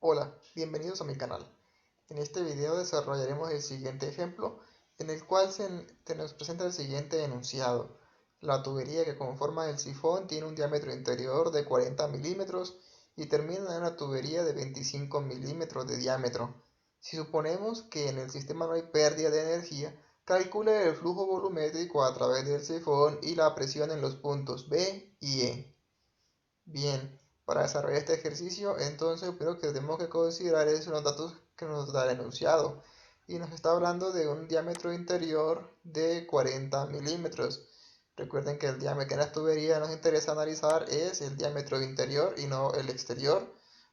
Hola, bienvenidos a mi canal. En este video desarrollaremos el siguiente ejemplo, en el cual se nos presenta el siguiente enunciado. La tubería que conforma el sifón tiene un diámetro interior de 40 milímetros y termina en una tubería de 25 milímetros de diámetro. Si suponemos que en el sistema no hay pérdida de energía, calcule el flujo volumétrico a través del sifón y la presión en los puntos B y E. Bien, para desarrollar este ejercicio, entonces lo primero que tenemos que considerar es los datos que nos da el enunciado. Y nos está hablando de un diámetro interior de 40 milímetros. Recuerden que el diámetro que en la tubería nos interesa analizar es el diámetro interior y no el exterior,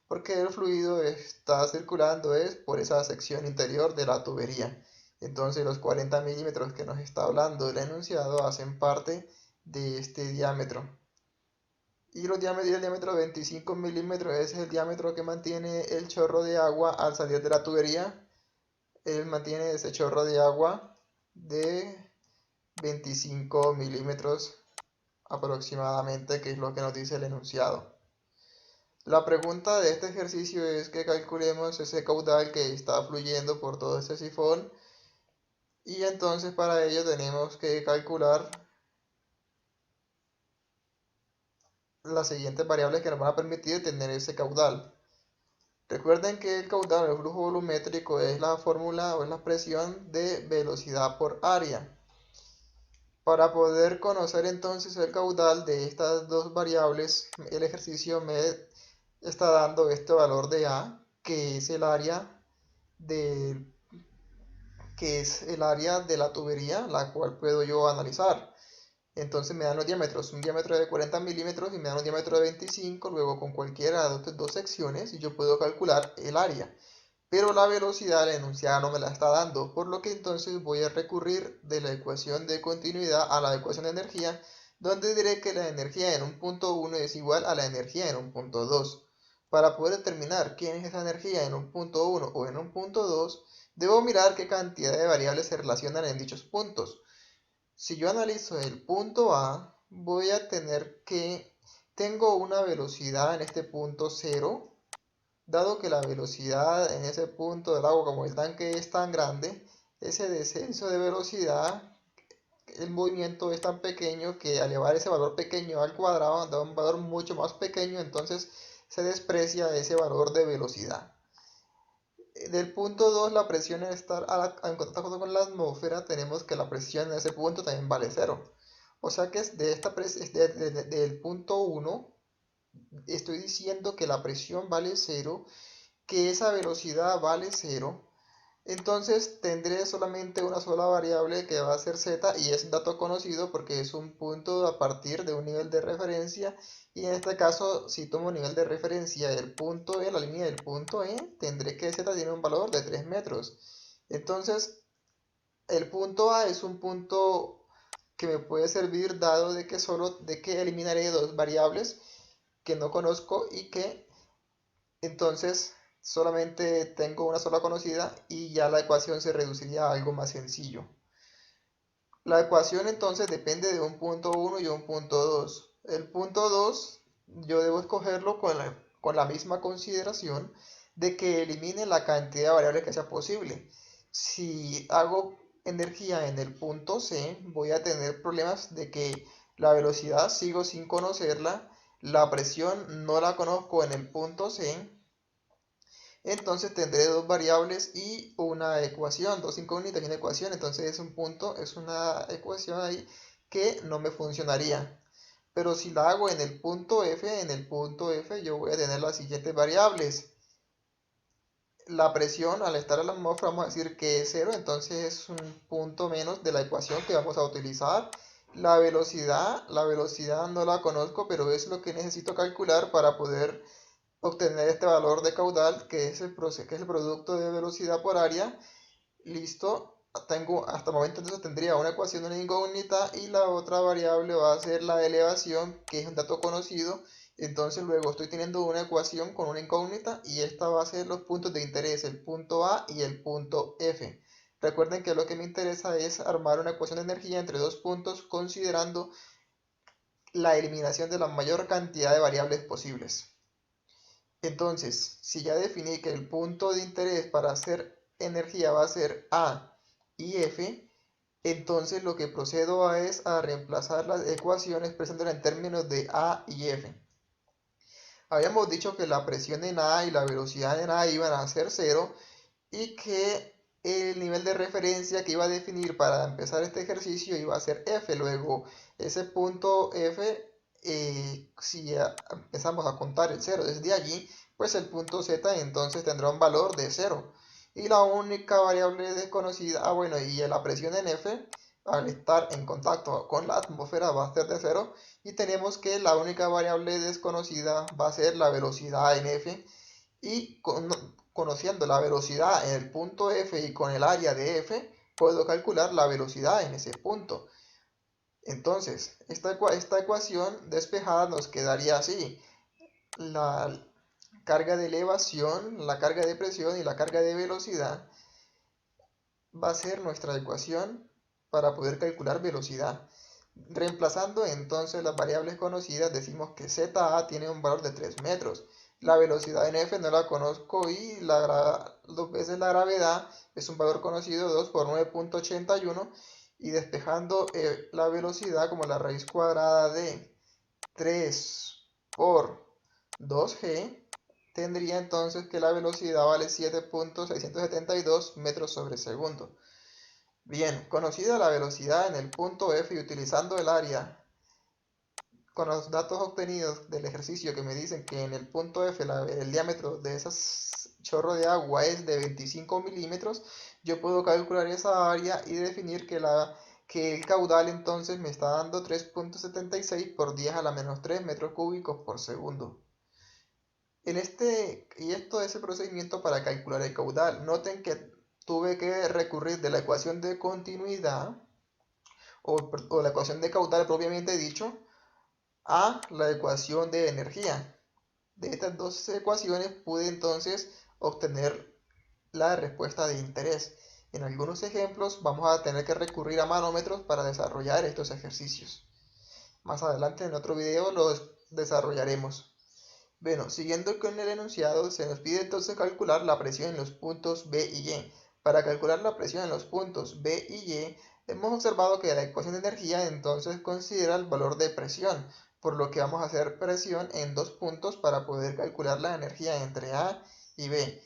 porque el fluido está circulando es por esa sección interior de la tubería. Entonces los 40 milímetros que nos está hablando el enunciado hacen parte de este diámetro. Y el diámetro 25 milímetros es el diámetro que mantiene el chorro de agua al salir de la tubería. Él mantiene ese chorro de agua de 25 milímetros aproximadamente, que es lo que nos dice el enunciado. La pregunta de este ejercicio es que calculemos ese caudal que está fluyendo por todo este sifón. Y entonces para ello tenemos que calcular las siguientes variables que nos van a permitir tener ese caudal. Recuerden que el caudal, el flujo volumétrico, es la fórmula o es la expresión de velocidad por área. Para poder conocer entonces el caudal de estas dos variables, el ejercicio me está dando este valor de A, que es el área de, la tubería, la cual puedo yo analizar. Entonces me dan los diámetros, un diámetro de 40 milímetros y me dan un diámetro de 25, luego con cualquiera de estas dos secciones yo puedo calcular el área. Pero la velocidad la enunciada no me la está dando, por lo que entonces voy a recurrir de la ecuación de continuidad a la ecuación de energía, donde diré que la energía en un punto 1 es igual a la energía en un punto 2. Para poder determinar quién es esa energía en un punto 1 o en un punto 2, debo mirar qué cantidad de variables se relacionan en dichos puntos. Si yo analizo el punto A, voy a tener que tengo una velocidad en este punto 0. Dado que la velocidad en ese punto del agua, como el tanque es tan grande, ese descenso de velocidad, el movimiento es tan pequeño que al elevar ese valor pequeño al cuadrado da un valor mucho más pequeño, entonces se desprecia ese valor de velocidad. Del punto 2, la presión al estar en contacto con la atmósfera, tenemos que la presión en ese punto también vale 0. O sea que del punto 1 estoy diciendo que la presión vale 0, que esa velocidad vale 0, entonces tendré solamente una sola variable que va a ser z y es un dato conocido porque es un punto a partir de un nivel de referencia, y en este caso si tomo nivel de referencia el punto E, la línea del punto E, tendré que z tiene un valor de 3 metros. Entonces el punto A es un punto que me puede servir dado de que eliminaré dos variables que no conozco y que entonces solamente tengo una sola conocida y ya la ecuación se reduciría a algo más sencillo. La ecuación entonces depende de un punto 1 y un punto 2. El punto 2 yo debo escogerlo con la misma consideración de que elimine la cantidad de variables que sea posible. Si hago energía en el punto C, voy a tener problemas de que la velocidad sigo sin conocerla, la presión no la conozco en el punto C, entonces tendré dos variables y una ecuación, dos incógnitas y una ecuación. Entonces es un punto, es una ecuación ahí que no me funcionaría. Pero si la hago en el punto F yo voy a tener las siguientes variables. La presión al estar en la atmósfera vamos a decir que es 0, entonces es un punto menos de la ecuación que vamos a utilizar. La velocidad no la conozco, pero es lo que necesito calcular para poder obtener este valor de caudal, que es que es el producto de velocidad por área. Listo, tengo hasta el momento entonces tendría una ecuación, una incógnita, y la otra variable va a ser la elevación, que es un dato conocido. Entonces luego estoy teniendo una ecuación con una incógnita y esta va a ser los puntos de interés, el punto A y el punto F. Recuerden que lo que me interesa es armar una ecuación de energía entre dos puntos considerando la eliminación de la mayor cantidad de variables posibles. Entonces, si ya definí que el punto de interés para hacer energía va a ser A y F, entonces lo que procedo es a reemplazar las ecuaciones expresándolas en términos de A y F. Habíamos dicho que la presión en A y la velocidad en A iban a ser cero y que el nivel de referencia que iba a definir para empezar este ejercicio iba a ser F. Luego, ese punto F, si ya empezamos a contar el 0 desde allí, pues el punto Z entonces tendrá un valor de 0. Y la única variable desconocida, bueno, y la presión en F, al estar en contacto con la atmósfera va a ser de 0. Y tenemos que la única variable desconocida va a ser la velocidad en F. Y conociendo la velocidad en el punto F y con el área de F, puedo calcular la velocidad en ese punto. Entonces, esta ecuación despejada nos quedaría así. La carga de elevación, la carga de presión y la carga de velocidad va a ser nuestra ecuación para poder calcular velocidad. Reemplazando entonces las variables conocidas, decimos que ZA tiene un valor de 3 metros. La velocidad en F no la conozco y 2 veces la gravedad es un valor conocido, 2 por 9.81. Y despejando la velocidad como la raíz cuadrada de 3 por 2G, tendría entonces que la velocidad vale 7.672 metros sobre segundo. Bien, conocida la velocidad en el punto F y utilizando el área con los datos obtenidos del ejercicio que me dicen que en el punto F el diámetro de ese chorro de agua es de 25 milímetros, yo puedo calcular esa área y definir que el caudal entonces me está dando 3.76 por 10 a la menos 3 metros cúbicos por segundo. Y esto es el procedimiento para calcular el caudal. Noten que tuve que recurrir de la ecuación de continuidad o la ecuación de caudal propiamente dicho a la ecuación de energía. De estas dos ecuaciones pude entonces obtener la respuesta de interés. En algunos ejemplos vamos a tener que recurrir a manómetros para desarrollar estos ejercicios. Más adelante en otro video los desarrollaremos. Bueno, siguiendo con el enunciado, se nos pide entonces calcular la presión en los puntos B y Y. Para calcular la presión en los puntos B y Y, hemos observado que la ecuación de energía entonces considera el valor de presión, por lo que vamos a hacer presión en dos puntos para poder calcular la energía entre A y B.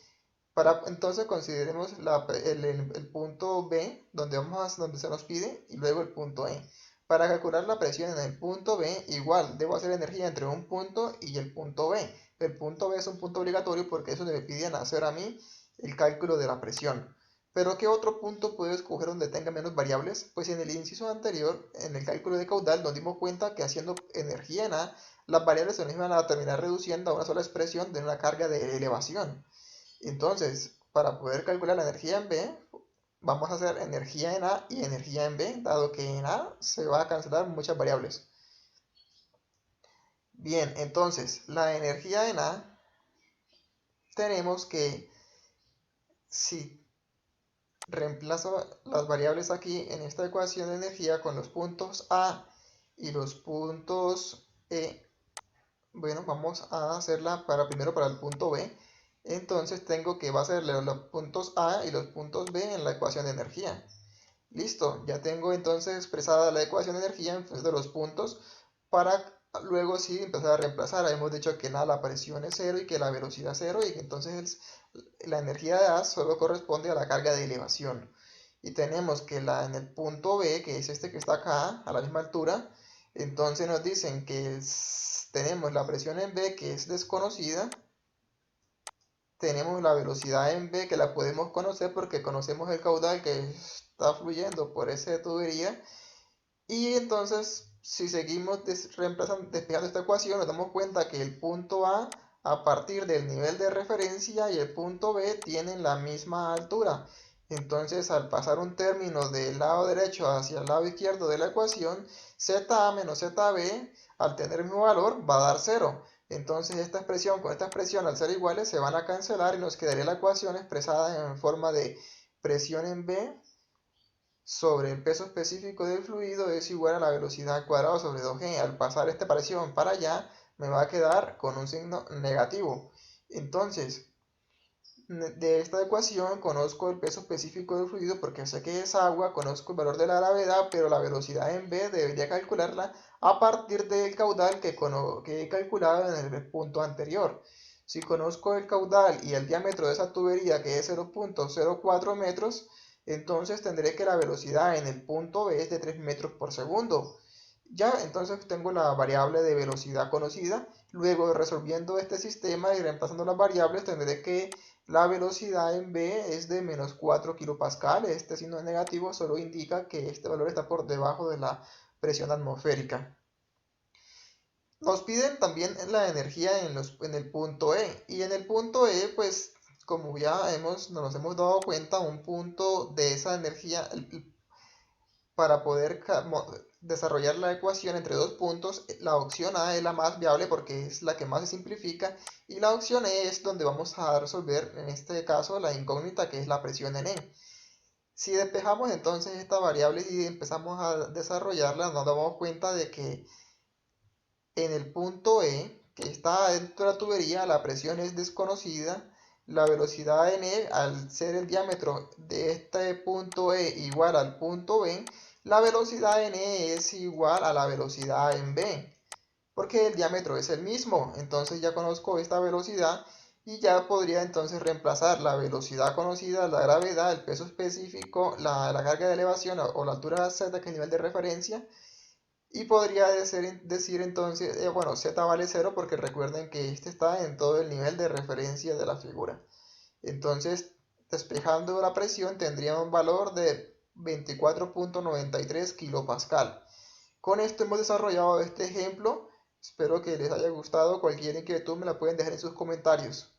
Entonces consideremos el punto B donde se nos pide y luego el punto E. Para calcular la presión en el punto B, igual debo hacer energía entre un punto y el punto B. El punto B es un punto obligatorio porque eso me piden hacer a mí el cálculo de la presión. Pero ¿qué otro punto puedo escoger donde tenga menos variables? Pues en el inciso anterior, en el cálculo de caudal, nos dimos cuenta que haciendo energía en A, las variables se nos iban a terminar reduciendo a una sola expresión de una carga de elevación. Entonces, para poder calcular la energía en B, vamos a hacer energía en A y energía en B, dado que en A se va a cancelar muchas variables. Bien, entonces, la energía en A, tenemos que, si reemplazo las variables aquí en esta ecuación de energía con los puntos A y los puntos E, bueno, vamos a hacerla primero para el punto B. Entonces tengo que va a ser los puntos A y los puntos B en la ecuación de energía. Listo, ya tengo entonces expresada la ecuación de energía en función de los puntos para luego sí empezar a reemplazar. Hemos dicho que nada, la presión es 0 y que la velocidad es 0 y que entonces la energía de A solo corresponde a la carga de elevación. Y tenemos que en el punto B, que es este que está acá, a la misma altura, entonces nos dicen que tenemos la presión en B que es desconocida, tenemos la velocidad en B que la podemos conocer porque conocemos el caudal que está fluyendo por esa tubería, y entonces si seguimos despejando esta ecuación nos damos cuenta que el punto A partir del nivel de referencia y el punto B tienen la misma altura. Entonces al pasar un término del lado derecho hacia el lado izquierdo de la ecuación, ZA menos ZB al tener el mismo valor va a dar 0. Entonces esta expresión con esta expresión al ser iguales se van a cancelar y nos quedaría la ecuación expresada en forma de presión en B sobre el peso específico del fluido es igual a la velocidad al cuadrado sobre 2G. Al pasar esta presión para allá me va a quedar con un signo negativo. Entonces, de esta ecuación conozco el peso específico del fluido porque sé que es agua, conozco el valor de la gravedad, pero la velocidad en v debería calcularla a partir del caudal que he calculado en el punto anterior. Si conozco el caudal y el diámetro de esa tubería, que es 0.04 metros, entonces tendré que la velocidad en el punto B es de 3 metros por segundo. Ya, entonces tengo la variable de velocidad conocida. Luego, resolviendo este sistema y reemplazando las variables, tendré que la velocidad en V es de menos 4 kilopascales. Este signo negativo solo indica que este valor está por debajo de la presión atmosférica. Nos piden también la energía en el punto E. Y en el punto E, pues como ya nos hemos dado cuenta, un punto de esa energía, para poder desarrollar la ecuación entre dos puntos, la opción A es la más viable porque es la que más se simplifica y la opción E es donde vamos a resolver en este caso la incógnita que es la presión en E. Si despejamos entonces esta variable y empezamos a desarrollarla, nos damos cuenta de que en el punto E, que está dentro de la tubería, la presión es desconocida, la velocidad en E, al ser el diámetro de este punto E igual al punto B, la velocidad en E es igual a la velocidad en B, porque el diámetro es el mismo. Entonces ya conozco esta velocidad y ya podría entonces reemplazar la velocidad conocida, la gravedad, el peso específico, la carga de elevación o la altura z, que es el nivel de referencia, y podría decir entonces, bueno, z vale 0 porque recuerden que este está en todo el nivel de referencia de la figura. Entonces, despejando la presión tendría un valor de 24.93 kilopascal. Con esto hemos desarrollado este ejemplo. Espero que les haya gustado. Cualquier inquietud me la pueden dejar en sus comentarios.